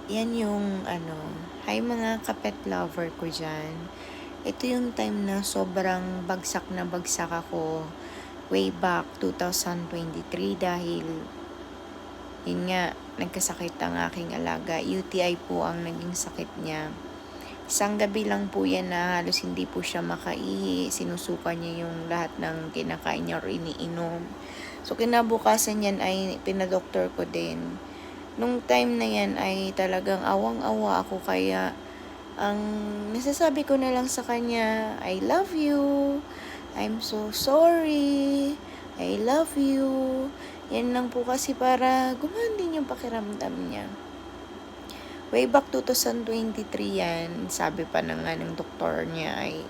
yan yung hi mga kapet lover ko dyan. Ito yung time na sobrang bagsak na bagsak ako way back 2023 dahil yun nga, nagkasakit ang aking alaga. UTI po ang naging sakit niya. Isang gabi lang po yan na halos hindi po siya makaihi. Sinusuka niya yung lahat ng kinakain niya or iniinom. So kinabukasan yan ay pinadoktor ko din. Nung time na yan ay talagang awang-awa ako kaya ang nasasabi ko na lang sa kanya, I love you, I'm so sorry, I love you. Yan lang po kasi para gumaan din yung pakiramdam niya. Way back 2023 yan, sabi pa ng doktor niya ay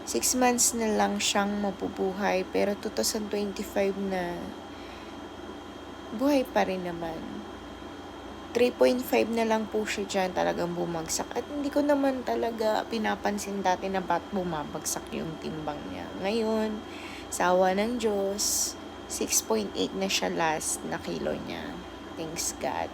6 months na lang siyang mabubuhay pero 2025 na buhay pa rin naman. 3.5 na lang po siya dyan talagang bumagsak. At hindi ko naman talaga pinapansin dati na ba't bumabagsak yung timbang niya. Ngayon, sa awa ng Diyos, 6.8 na siya last na kilo niya. Thanks God.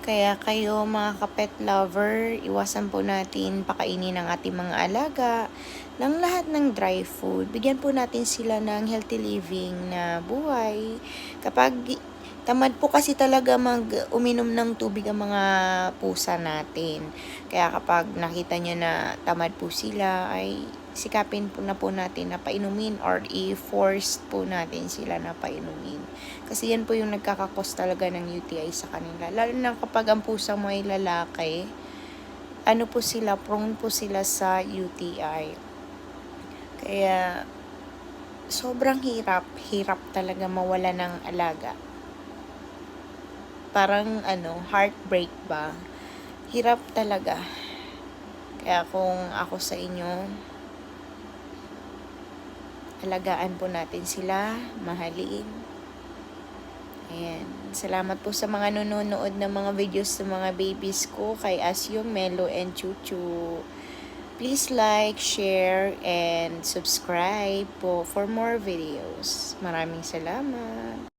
Kaya kayo mga kapet lover, iwasan po natin pakainin ng ating mga alaga ng lahat ng dry food. Bigyan po natin sila ng healthy living na buhay. Kapag tamad po kasi talaga uminom ng tubig ang mga pusa natin. Kaya kapag nakita nyo na tamad po sila, ay sikapin po natin na painumin or i-force po natin sila na painumin. Kasi yan po yung nagkakakos talaga ng UTI sa kanila. Lalo na kapag ang pusa mo ay lalaki, prone po sila sa UTI. Kaya, sobrang hirap talaga mawala ng alaga. Parang heartbreak ba? Hirap talaga. Kaya kung ako sa inyo, alagaan po natin sila, mahalin. Ayan. Salamat po sa mga nanonood ng mga videos sa mga babies ko, kay Asyong, Melo, and Chuchu. Please like, share, and subscribe po for more videos. Maraming salamat.